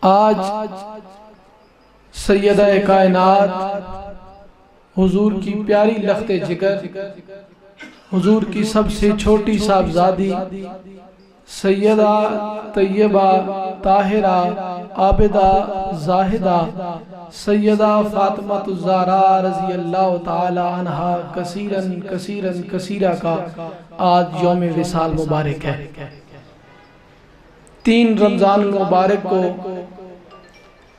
آج سیدہ کائنات حضور کی پیاری لخت جگر، حضور کی سب سے چھوٹی صاحبزادی سیدہ طیبہ طاہرہ عابدہ زاہدہ سیدہ فاطمہ الزہراء رضی اللہ تعالی عنہا کثیرا کا آج یوم وصال مبارک ہے۔ 3 رمضان المبارک کو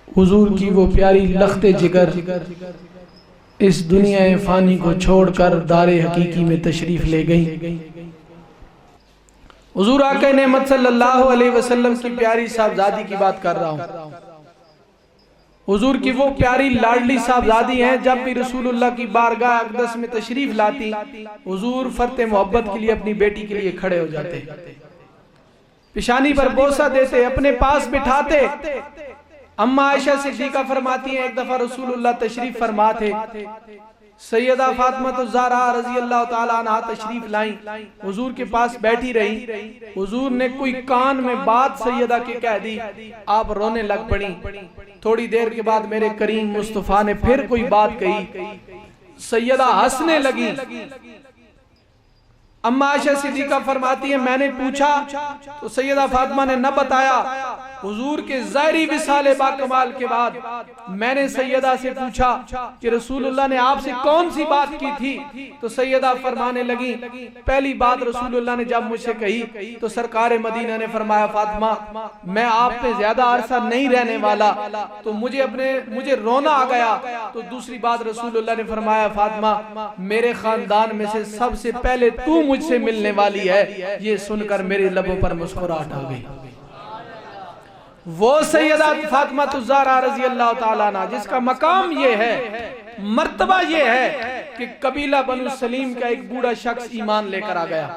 حضور کی وہ پیاری لخت جگر اس دنیا فانی کو چھوڑ کر دار حقیقی میں تشریف لے گئی۔ حضور آقا نعمت صلی اللہ علیہ وسلم کی پیاری صاحبزادی کی بات کر رہا ہوں۔ حضور کی وہ پیاری لاڈلی صاحبزادی ہیں، جب بھی رسول اللہ کی بارگاہ اقدس میں تشریف لاتی حضور فرط محبت کے لیے اپنی بیٹی کے لیے کھڑے ہو جاتے، پیشانی پر بوسہ دیتے، اپنے پاس بٹھاتے۔ اما عائشہ صدیقہ فرماتی ہیں ایک دفعہ رسول اللہ تشریف فرما تھے، سیدہ فاطمہ الزہراء رضی اللہ تعالی عنہا تشریف لائیں، حضور کے پاس بیٹھی رہی۔ حضور نے کوئی کان میں بات سیدہ کے کہہ دی، آپ رونے لگ پڑیں۔ تھوڑی دیر کے بعد میرے کریم مصطفیٰ نے پھر کوئی بات کہی، سیدہ ہنسنے لگی۔ اما عائشہ صدیقہ فرماتی ہیں میں نے پوچھا تو سیدہ فاطمہ نے نہ بتایا۔ حضور کے ظاہری وصال با کمال کے بعد میں نے سیدہ سے پوچھا کہ رسول اللہ نے آپ سے کون سی بات کی تھی، تو سیدہ فرمانے لگی پہلی بات رسول اللہ نے جب مجھ سے کہی تو سرکار مدینہ نے فرمایا فاطمہ میں آپ پہ زیادہ عرصہ نہیں رہنے والا، تو مجھے رونا آ گیا۔ تو دوسری بات رسول اللہ نے فرمایا فاطمہ میرے خاندان میں سے سب سے پہلے تو مجھ سے ملنے والی ہے۔ یہ سن کر میرے لبوں پر مسکراہٹ آ گئی۔ وہ سیدہ فاطمہ الزہراء رضی اللہ تعالیٰ عنہ جس کا مقام یہ ہے، مرتبہ یہ ہے کہ قبیلہ بنو سلیم کا ایک بوڑھا شخص ایمان لے کر آ گیا۔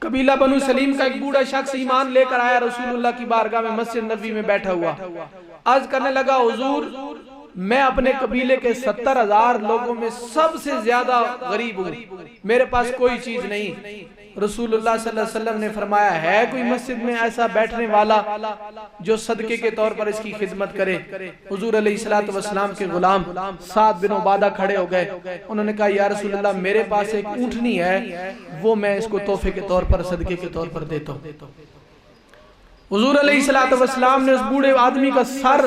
قبیلہ بنو سلیم کا ایک بوڑھا شخص ایمان لے کر آیا، رسول اللہ کی بارگاہ میں مسجد نبوی میں بیٹھا ہوا، عرض کرنے لگا حضور میں اپنے قبیلے کے 70,000 لوگوں میں سب سے زیادہ غریب ہوں، میرے پاس کوئی چیز نہیں۔ رسول اللہ صلی اللہ علیہ وسلم نے فرمایا ہے کوئی مسجد میں ایسا بیٹھنے والا جو صدقے کے طور پر اس کی خدمت کرے؟ حضور علیہ السلام کے غلام سعد بن عبادہ کھڑے ہو گئے، انہوں نے کہا یا رسول اللہ میرے پاس ایک اونٹنی ہے، وہ میں اس کو تحفے کے طور پر صدقے کے طور پر دیتا ہوں۔ حضور علیہ السلام نے اس بوڑھے آدمی کا سر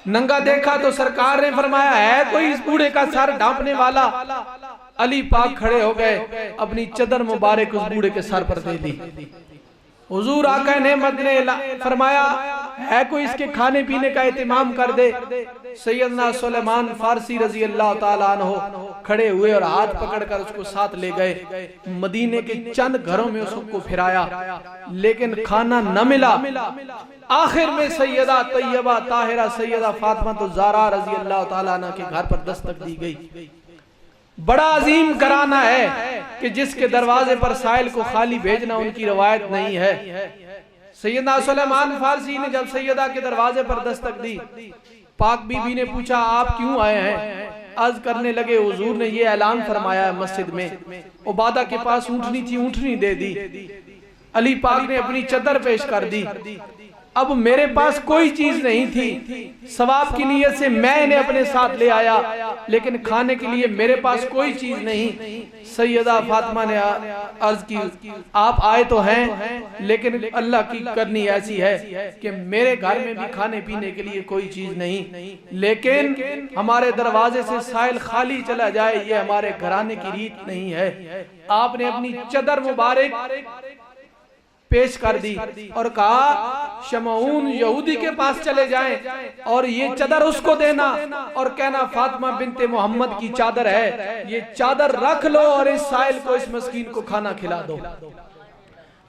ننگا دیکھا تو سرکار نے فرمایا ہے کوئی اس بوڑھے کا سر ڈھانپنے والا؟ علی پاک کھڑے ہو گئے، اپنی چادر مبارک اس بوڑھے کے سر پر دے دی۔ حضور آقا نعمت نے فرمایا ہے کوئی اس کے کھانے پینے کا اہتمام کر دے؟ سیدنا سلیمان فارسی رضی اللہ تعالیٰ عنہ کھڑے ہوئے اور ہاتھ پکڑ کر اس کو ساتھ لے گئے، مدینے کے چند گھروں میں اس کو پھرایا لیکن کھانا نہ ملا۔ آخر میں سیدہ طیبہ طاہرہ سیدہ فاطمہ الزہراء رضی اللہ تعالیٰ عنہ کے گھر پر دستک دی گئی۔ بڑا عظیم گھرانہ ہے کہ جس کے دروازے پر سائل کو خالی بھیجنا ان کی روایت نہیں ہے۔ سیدنا سلیمان فارسی نے جب سیدہ کے دروازے پر دستک دی، پاک بی بی نے پوچھا آپ کیوں آئے ہیں؟ عرض کرنے لگے حضور نے یہ اعلان فرمایا ہے مسجد میں عبادہ کے پاس اونٹنی تھی، اونٹنی دے دی، علی پاک نے اپنی چادر پیش کر دی، اب میرے پاس کوئی چیز نہیں تھی، ثواب کی نیت سے میں انہیں اپنے ساتھ لے آیا لیکن کھانے کے لیے میرے پاس کوئی چیز نہیں۔ سیدہ فاطمہ نے عرض کی آپ آئے تو ہیں لیکن اللہ کی کرنی ایسی ہے کہ میرے گھر میں بھی کھانے پینے کے لیے کوئی چیز نہیں، لیکن ہمارے دروازے سے سائل خالی چلا جائے یہ ہمارے گھرانے کی ریت نہیں ہے۔ آپ نے اپنی چادر مبارک پیش کر دی اور کہا شمعون یہودی کے پاس چلے جائیں اور یہ چادر اس کو دینا اور کہنا فاطمہ بنت محمد کی چادر ہے، یہ چادر رکھ لو اور اس سائل کو اس مسکین کو کھانا کھلا دو۔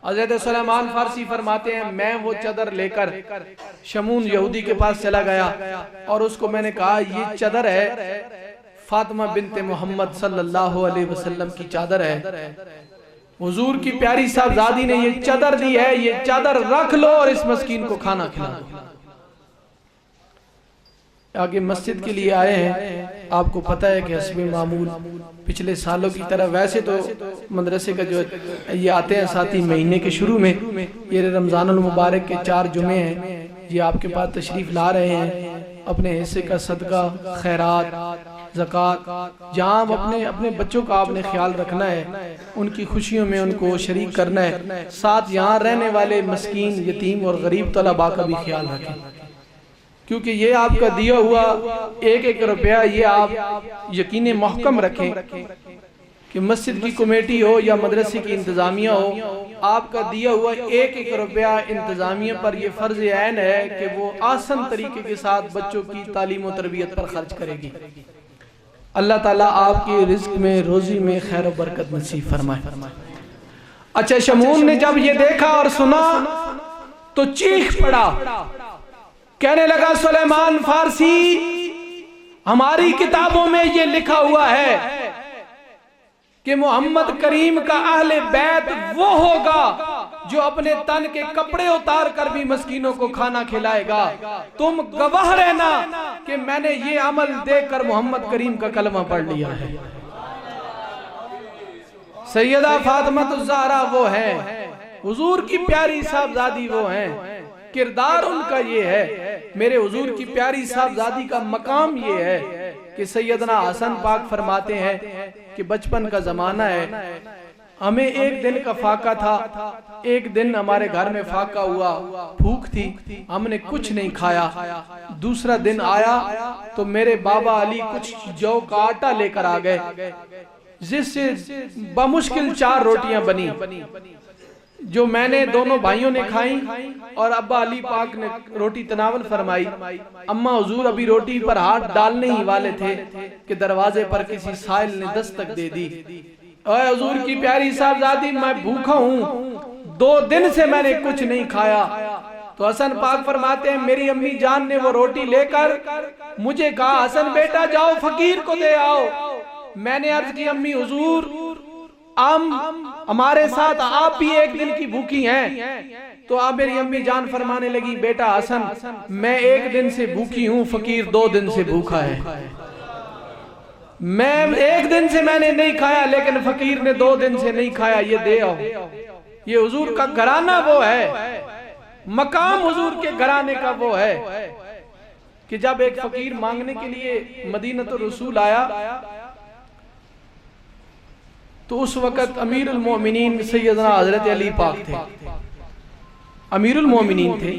حضرت سلیمان فارسی فرماتے ہیں میں وہ چادر لے کر شمعون یہودی کے پاس چلا گیا اور اس کو میں نے کہا یہ چادر ہے فاطمہ بنت محمد صلی اللہ علیہ وسلم کی چادر ہے، حضور کی پیاری صاحبزادی نے یہ چادر دی ہے، یہ چادر رکھ لو اور اس مسکین کو کھانا کھلا دو۔ آگے مسجد کے لیے آئے ہیں، آپ کو پتہ ہے کہ حسب معمول پچھلے سالوں کی طرح ویسے تو مدرسے کا جو یہ آتے ہیں ساتھی مہینے کے شروع میں، یہ رمضان المبارک کے 4 جمعے ہیں، یہ آپ کے پاس تشریف لا رہے ہیں، اپنے حصے کا صدقہ، خیرات، زکوٰۃ، جہاں اپنے بچوں کا آپ نے خیال رکھنا ہے، ان کی خوشیوں میں ان کو شریک کرنا ہے، ساتھ یہاں رہنے والے مسکین، یتیم اور غریب طلباء کا بھی خیال رکھیں، کیونکہ یہ آپ کا دیا ہوا ایک ایک روپیہ، یہ آپ یقین محکم رکھیں کہ مسجد کی کمیٹی ہو یا مدرسے کی انتظامیہ ہو، آپ کا دیا ہوا ایک ایک روپیہ انتظامیہ پر یہ فرض عین ہے کہ وہ آسان طریقے کے ساتھ بچوں کی تعلیم و تربیت پر خرچ کرے گی۔ اللہ تعالیٰ آپ کی رزق میں، روزی میں خیر و برکت نصیب فرمائے۔ اچھا، شمعون نے جب یہ دیکھا اور سنا تو چیخ پڑا، کہنے لگا سلیمان فارسی، ہماری کتابوں میں یہ لکھا ہوا ہے کہ محمد کریم کا اہل بیت وہ ہوگا جو اپنے تن کے کپڑے اتار کر بھی مسکینوں کو کھانا کھلائے گا۔ تم گواہ رہنا کہ میں نے یہ عمل دیکھ کر محمد کریم کا کلمہ پڑھ لیا ہے۔ سیدہ فاطمہ الزہرا وہ ہیں، حضور کی پیاری صاحبزادی وہ ہیں، کردار ان کا یہ ہے۔ میرے حضور کی پیاری صاحبزادی کا مقام یہ ہے کہ سیدنا حسن پاک فرماتے ہیں کہ بچپن کا زمانہ ہے، ہمیں ایک دن کا فاقہ تھا، ایک دن ہمارے گھر میں فاقہ ہوا، بھوک تھی، ہم نے کچھ نہیں کھایا۔ دوسرا دن آیا تو میرے بابا علی کچھ جو کا آٹا لے کر آ گئے، جس سے بمشکل 4 روٹیاں بنی، جو میں نے دونوں بھائیوں نے کھائیں اور ابا علی پاک نے روٹی تناول فرمائی۔ اماں حضور ابھی روٹی پر ہاتھ ڈالنے ہی والے تھے کہ دروازے پر کسی سائل نے دستک دے دی، اے حضور کی پیاری صاحبزادی، میں بھوکا ہوں، 2 دن سے میں نے کچھ نہیں کھایا۔ تو حسن پاک فرماتے ہیں میری امی جان نے وہ روٹی لے کر مجھے کہا، حسن بیٹا جاؤ فقیر کو دے آؤ۔ میں نے عرض کی امی حضور ہمارے ساتھ آپ بھی ایک دن کی بھوکی ہیں۔ تو آپ میری امی جان فرمانے لگی، بیٹا حسن میں 1 دن سے بھوکی ہوں، فقیر 2 دن سے بھوکا ہے۔ میں 1 دن سے میں نے نہیں کھایا لیکن فقیر نے 2 دن سے نہیں کھایا، یہ دے آؤ۔ یہ حضور کا گھرانہ وہ ہے، مقام حضور کے گھرانے کا وہ ہے کہ جب ایک فقیر مانگنے کے لیے مدینہ الرسول آیا تو اس وقت امیر المومنین سیدنا حضرت علی پاک تھے، امیر المومنین تھے۔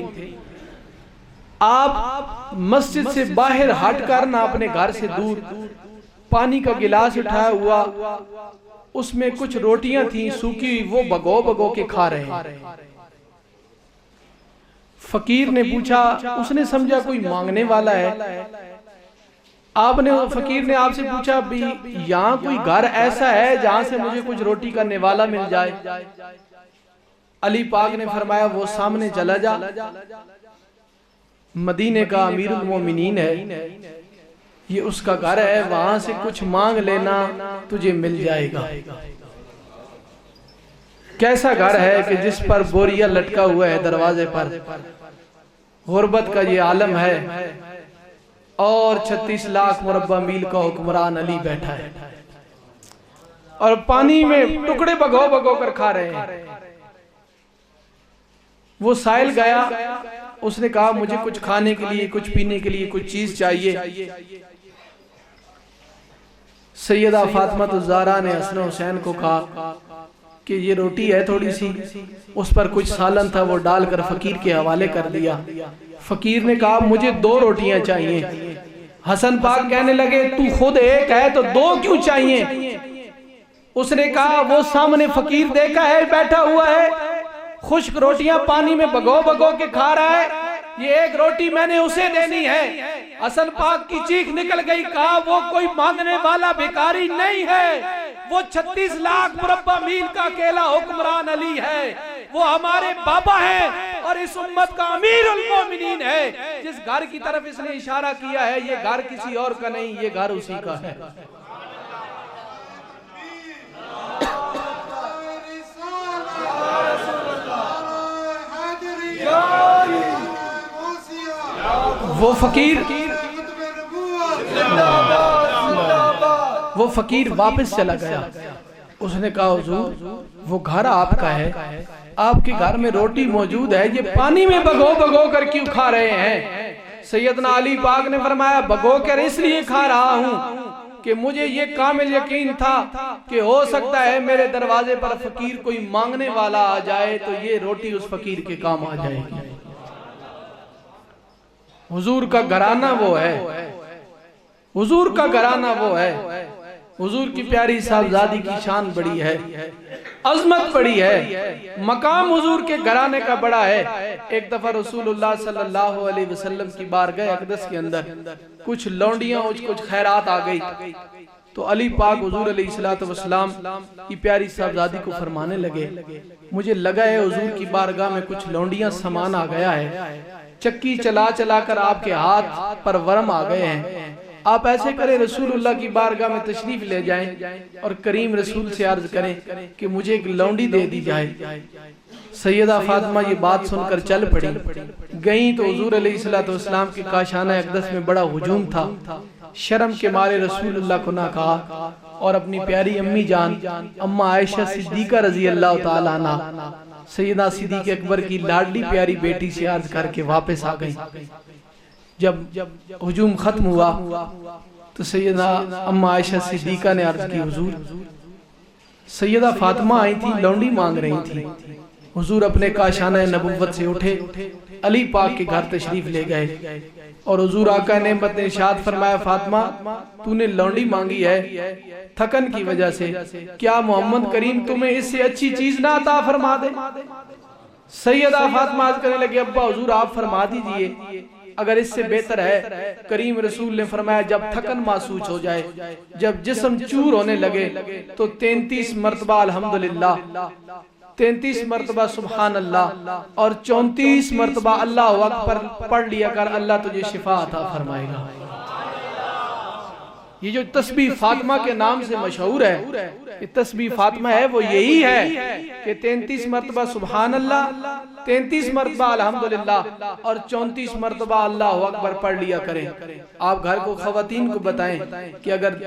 آپ مسجد سے باہر ہٹ کر نہ اپنے گھر سے دور پانی کا گلاس اٹھایا ہوا، اس میں کچھ روٹیاں تھیں سوکھی، وہ بگو بگو کے کھا رہے ہیں۔ فقیر نے پوچھا، اس نے سمجھا کوئی مانگنے والا ہے، فقیر نے آپ سے پوچھا بھی یہاں کوئی گھر ایسا ہے جہاں سے مجھے کچھ روٹی کا نوالا مل جائے؟ علی پاک نے فرمایا وہ سامنے چلا جا، مدینے کا امیر المومنین ہے، یہ اس کا گھر ہے، وہاں سے کچھ مانگ لینا تجھے مل جائے گا۔ کیسا گھر ہے کہ جس پر بوریا لٹکا ہوا ہے دروازے پر، غربت کا یہ عالم ہے، اور 36 لاکھ مربع میل کا حکمران علی بیٹھا ہے اور پانی میں ٹکڑے بگو بگو کر کھا رہے ہیں۔ وہ سائل گیا، اس نے کہا مجھے کچھ کھانے کے لیے، کچھ پینے کے لیے کچھ چیز چاہیے۔ سیدہ فاطمہ الزہرا نے حسن حسین کو کہا کہ یہ روٹی ہے تھوڑی سی، اس پر کچھ سالن تھا، وہ ڈال کر فقیر کے حوالے کر دیا۔ فقیر نے کہا مجھے 2 روٹیاں چاہیے۔ حسن پاک کہنے لگے تو خود ایک ہے تو 2 کیوں چاہیے؟ اس نے کہا وہ سامنے فقیر دیکھا ہے بیٹھا ہوا ہے، خشک روٹیاں پانی میں بگو بگو کے کھا رہا ہے، یہ 1 روٹی میں نے اسے دینی ہے۔ حسن پاک کی چیخ نکل گئی، کہا وہ کوئی مانگنے والا بھکاری نہیں ہے، وہ 36 لاکھ مربع میل کا اکیلا حکمران علی ہے، وہ ہمارے بابا ہیں اور اس امت کا امیر المومنین ہے۔ جس گھر کی طرف اس نے اشارہ کیا ہے یہ گھر کسی اور کا نہیں، یہ گھر اسی کا ہے۔ وہ فقیر واپس چلا گیا، اس نے کہا حضور وہ گھر آپ کا ہے، آپ کے گھر میں روٹی موجود ہے، یہ پانی میں بھگو بھگو کر کیوں کھا رہے ہیں؟ سیدنا علی پاک نے فرمایا بھگو کر اس لیے کھا رہا ہوں کہ مجھے یہ کامل یقین تھا کہ ہو سکتا ہے میرے دروازے پر فقیر کوئی مانگنے والا آ جائے تو یہ روٹی اس فقیر کے کام آ جائے گی۔ حضور کا گھرانہ وہ ہے، حضور کا گھرانہ وہ ہے، حضور کی پیاری صاحبزادی کی شان بڑی ہے، عظمت بڑی ہے، مقام حضور کے گھرانے کا بڑا ہے۔ ایک دفعہ رسول اللہ صلی اللہ علیہ وسلم کی بارگاہ اقدس کے اندر کچھ لونڈیاں کچھ خیرات آ گئی تو علی پاک حضور علیہ السلام کی پیاری صاحبزادی کو فرمانے لگے مجھے لگا ہے حضور کی بارگاہ میں کچھ لونڈیاں سامان آ گیا ہے، چکی چلا چلا کر آپ کے ہاتھ پر ورم آ گئے ہیں، آپ ایسے کریں رسول اللہ کی بارگاہ میں تشریف لے جائیں اور کریم رسول سے عرض کریں کہ مجھے ایک لونڈی دے دی جائے۔ سیدہ فاطمہ یہ بات سن کر چل پڑی، گئیں تو حضور علیہ السلام کے کاشانہ اقدس میں بڑا ہجوم تھا، شرم کے مارے رسول اللہ کو نہ کہا اور اپنی پیاری امی جان اما عائشہ صدیقہ رضی اللہ تعالیٰ عنہ سیدہ صدیق اکبر کی لاڈلی پیاری بیٹی سے عرض کر کے واپس آ گئی۔ جب ہجوم ختم ہوا تو سیدہ اما عائشہ صدیقہ نے عرض کی حضور سیدہ فاطمہ آئی تھی، لونڈی مانگ رہی تھی۔ حضور اپنے کاشانہ نبوت سے اٹھے، علی پاک کے گھر تشریف لے گئے اور حضور آقا نعمت نے ارشاد فرمایا فاطمہ تو نے لونڈی مانگی ہے تھکن کی وجہ سے، کیا محمد کریم تمہیں اس سے اچھی چیز نہ عطا فرما دے؟ سیدہ فاطمہ عرض کرنے لگے ابا حضور آپ فرما دیجئے اگر اس سے بہتر ہے۔ کریم رسول نے فرمایا جب تھکن محسوس ہو جائے، جب جسم چور ہونے لگے تو 33 مرتبہ الحمدللہ، 33 مرتبہ سبحان اللہ اور 34 مرتبہ اللہ اکبر پڑھ لیا کر، اللہ تجھے شفا عطا فرمائے گا۔ یہ جو تسبیح فاطمہ کے نام سے مشہور ہے، یہ تسبیح فاطمہ ہے وہ یہی ہے کہ 33 مرتبہ سبحان اللہ، 33 مرتبہ الحمدللہ اور 34 مرتبہ اللہ اکبر پڑھ لیا کریں۔ آپ گھر کو خواتین کو بتائیں کہ اگر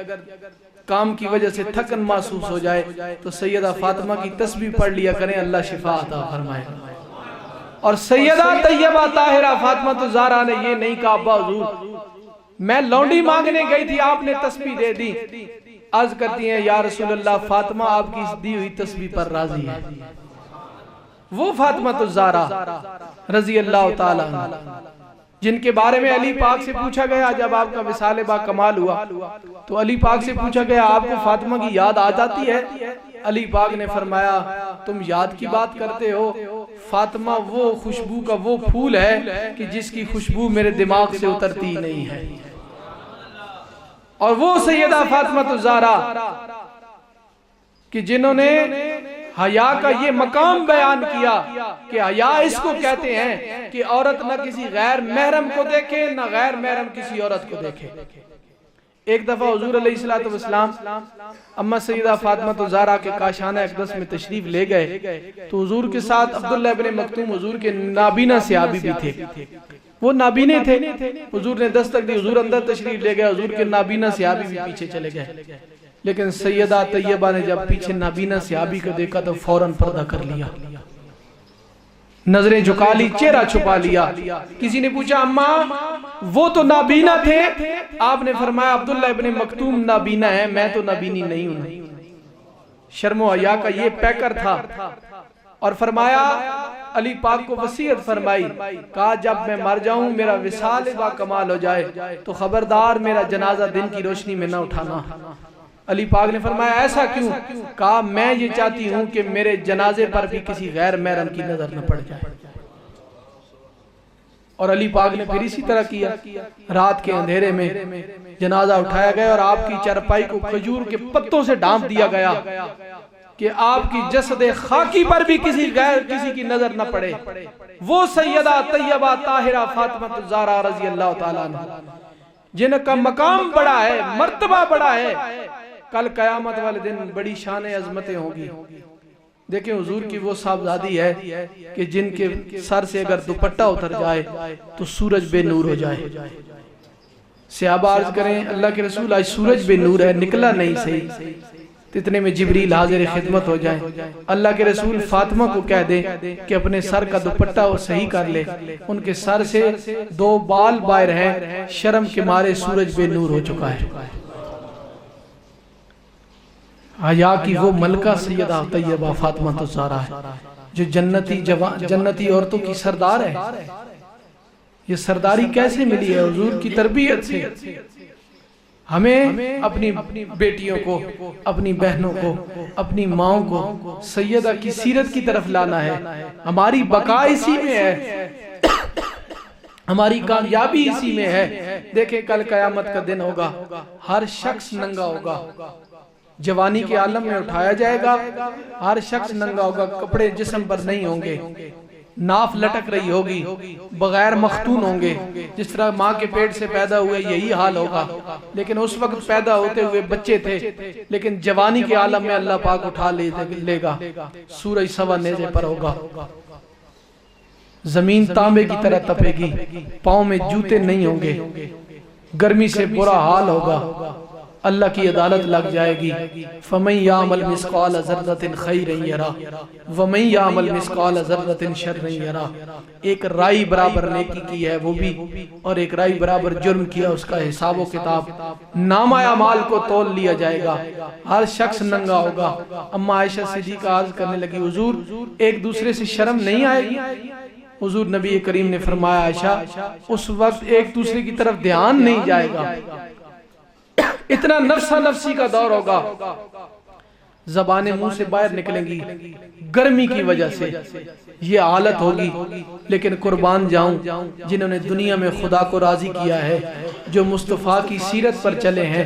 کام کی وجہ سے تھکن محسوس ہو جائے تو سیدہ فاطمہ کی تسبیح پڑھ لیا کریں، اللہ شفا عطا فرمائے۔ اور سیدہ طیبہ طاہرہ فاطمہ الزہرا نے یہ نہیں کہا ابا حضور میں لونڈی مانگنے گئی تھی آپ نے تسبیح دے دی، عرض کرتی ہیں یا رسول اللہ فاطمہ آپ کی دی ہوئی تسبیح پر راضی ہے۔ وہ فاطمہ الزہرا رضی اللہ تعالیٰ عنہ جن کے بارے میں علی پاک سے پوچھا گیا جب آپ کا وصال با کمال ہوا تو علی پاک سے پوچھا گیا آپ کو فاطمہ کی یاد آ جاتی ہے؟ علی پاک نے فرمایا تم یاد کی بات کرتے ہو، فاطمہ وہ خوشبو کا وہ پھول ہے کہ جس کی خوشبو میرے دماغ سے اترتی نہیں ہے۔ اور وہ سیدہ فاطمہ الزہرا کہ جنہوں نے حیا کا یہ مقام بیان کیا کہ حیا اس کو کہتے ہیں کہ عورت نہ کسی غیر محرم کو دیکھے نہ غیر محرم کسی عورت کو دیکھے۔ ایک دفعہ حضور علیہ السلام اما سیدہ فاطمہ الزہرا کے کاشانہ اقدس میں تشریف لے گئے تو حضور کے ساتھ عبداللہ ابن مکتوم حضور کے نابینا صحابی بھی تھے، وہ نابینے تھے، حضور نے دستک دی، حضور اندر تشریف لے گئے، حضور کے نابینا صحابی بھی پیچھے چلے گئے، لیکن سیدہ طیبہ نے جب پیچھے نابینا صحابی کو دیکھا تو فوراً پردہ کر لیا، نظریں جھکا لی، چہرہ چھپا لیا۔ کسی نے پوچھا اماں وہ تو نابینا تھے، آپ نے فرمایا عبداللہ ابن مکتوم نابینا ہے، میں تو نابینی نہیں ہوں۔ شرم و حیا کا یہ پیکر تھا۔ اور فرمایا علی پاک کو وصیت فرمائی، کہا جب میں مر جاؤں میرا وصال با کمال ہو جائے تو خبردار میرا جنازہ دن کی روشنی میں نہ اٹھانا۔ علی پاک نے فرمایا ایسا کیوں؟ کہا میں یہ چاہتی ہوں کہ میرے جنازے پر بھی کسی غیر محرم کی نظر نہ پڑ جائے۔ اور علی پاک نے پھر اسی طرح کیا، رات کے اندھیرے میں جنازہ اٹھایا گیا اور آپ کی چارپائی کو کھجور کے پتوں سے ڈھانپ دیا گیا کہ آپ کی جسد خاکی پر بھی کسی کی نظر نہ پڑے۔ وہ سیدہ طیبہ طاہرہ فاطمہ الزہرا رضی اللہ تعالیٰ عنہ جن کا مقام بڑا ہے، مرتبہ بڑا ہے، کل قیامت والے دن بڑی شان عظمتیں ہوں گی۔ دیکھیں حضور کی وہ صاحبزادی ہے کہ جن کے سر سے اگر دوپٹہ اتر جائے تو سورج بے نور ہو جائے۔ صحابہ عرض کریں اللہ کے رسول آج سورج بے نور ہے، نکلا نہیں صحیح۔ تو اتنے میں جبریل حاضر خدمت ہو جائیں، اللہ کے رسول فاطمہ کو کہہ دے کہ اپنے سر کا دوپٹہ وہ صحیح کر لے، ان کے سر سے 2 بال باہر ہیں، شرم کے مارے سورج بے نور ہو چکا ہے۔ حیا کی وہ ملکہ سیدہ طیبہ فاطمہ الزہرا ہے جو جنتی عورتوں کی سردار ہے۔ یہ سرداری کیسے ملی ہے؟ حضور کی تربیت سے۔ ہمیں اپنی بیٹیوں کو، اپنی بہنوں کو، اپنی ماؤں کو سیدہ کی سیرت کی طرف لانا ہے۔ ہماری بقا اسی میں ہے، ہماری کامیابی اسی میں ہے۔ دیکھیں کل قیامت کا دن ہوگا، ہر شخص ننگا ہوگا، جوانی کے عالم میں اٹھایا جائے گا، ہر شخص ننگا ہوگا، کپڑے جسم پر نہیں ہوں گے، ناف لٹک رہی ہوگی، بغیر مختون ہوں گے، جس طرح ماں کے پیٹ سے پیدا ہوئے یہی حال ہوگا۔ لیکن اس وقت پیدا ہوتے ہوئے بچے تھے، لیکن جوانی کے عالم میں اللہ پاک اٹھا لے گا، سورج سوا نیزے پر ہوگا، زمین تانبے کی طرح تپے گی، پاؤں میں جوتے نہیں ہوں گے، گرمی سے برا حال ہوگا، اللہ کی عدالت لگ جائے گی۔ فَمَن يَعْمَلْ مِثْقَالَ ذَرَّةٍ خَيْرًا يَرَهُ وَمَن يَعْمَلْ مِثْقَالَ ذَرَّةٍ شَرًّا يَرَهُ۔ ایک رائی برابر نیکی کی ہے وہ بھی، اور ایک رائی برابر جرم کیا، اس کا حساب و کتاب نامہ اعمال کو تول لیا جائے گا، ہر شخص ننگا ہوگا۔ اما عائشہ صدیقہ عرض کرنے لگی حضور ایک دوسرے سے شرم نہیں آئے گی؟ حضور نبی کریم نے فرمایا عائشہ اس وقت ایک دوسرے کی طرف دھیان نہیں جائے گا، اتنا نفسا نفسی کا دور ہوگا، زبانیں منہ سے باہر نکلیں گی گرمی کی وجہ سے، یہ حالت ہوگی۔ لیکن قربان جاؤں جنہوں نے دنیا میں خدا کو راضی کیا ہے، جو مصطفیٰ کی سیرت پر چلے ہیں۔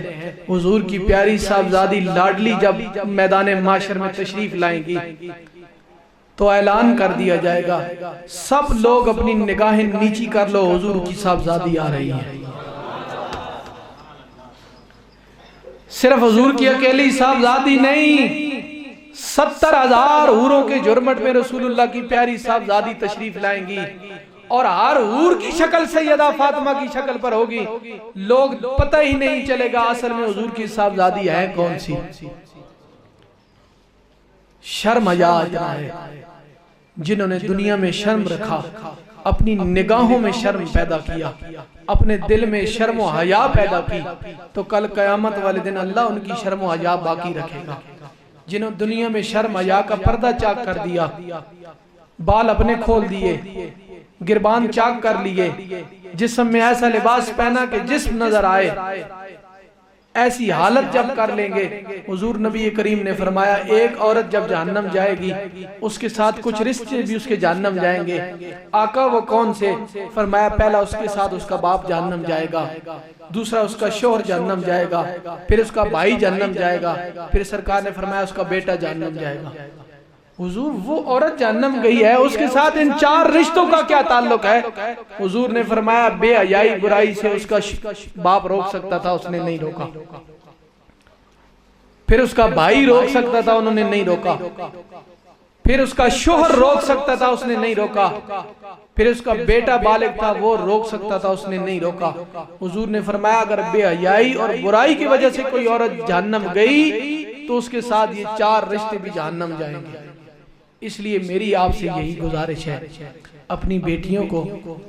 حضور کی پیاری صاحبزادی لاڈلی جب میدان معاشر میں تشریف لائیں گی تو اعلان کر دیا جائے گا سب لوگ اپنی نگاہیں نیچی کر لو، حضور کی صاحبزادی آ رہی ہے۔ صرف حضور کی اکیلی صاحبزادی نہیں، 70,000 حوروں کے جرمٹ میں رسول اللہ کی پیاری صاحبزادی تشریف لائیں گی، اور ہر حور کی شکل سیدہ فاطمہ کی شکل پر ہوگی، لوگ پتہ ہی نہیں چلے گا اصل میں حضور کی صاحبزادی ہے کون سی۔ شرم حیا اتنا ہے، جنہوں نے دنیا میں شرم رکھا، اپنی نگاہوں میں شرم پیدا کیا، اپنے دل میں شرم و حیا پیدا کی، تو کل قیامت والے دن اللہ ان کی شرم و حیا باقی رکھے گا۔ جنہوں دنیا میں شرم حیا کا پردہ چاک کر دیا، بال اپنے کھول دیے، گربان چاک کر لیے، جسم میں ایسا لباس پہنا کہ جسم نظر آئے، ایسی حالت جب کر لیں گے، حضور نبی کریم نے فرمایا ایک عورت جب جہنم جائے گی اس کے ساتھ کچھ رشتے بھی اس کے جہنم جائیں گے۔ آقا وہ کون سے؟ فرمایا پہلا اس کے ساتھ اس کا باپ جہنم جائے گا، دوسرا اس کا شوہر جہنم جائے گا، پھر اس کا بھائی جہنم جائے گا، پھر سرکار نے فرمایا اس کا بیٹا جہنم جائے گا۔ حضور وہ عورت جہنم گئی ہے، اس کے ساتھ ان 4 رشتوں کا کیا تعلق ہے؟ حضور نے فرمایا بے حیائی برائی سے اس کا باپ روک سکتا تھا، اس نے نہیں روکا، پھر اس کا بھائی روک سکتا تھا، انہوں نے نہیں روکا، پھر اس کا شوہر روک سکتا تھا، اس نے نہیں روکا، پھر اس کا بیٹا بالغ تھا وہ روک سکتا تھا، اس نے نہیں روکا۔ حضور نے فرمایا اگر بے حیائی اور برائی کی وجہ سے کوئی عورت جہنم گئی تو اس کے ساتھ یہ 4 رشتے بھی جہنم جائیں گے۔ اس لیے میری آپ سے یہی گزارش ہے، اپنی بیٹیوں کو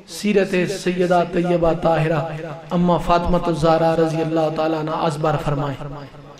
سیرت سیدہ طیبہ طاہرہ اما فاطمہ الزہرا رضی اللہ تعالیٰ عنہ ازبر فرمائیں۔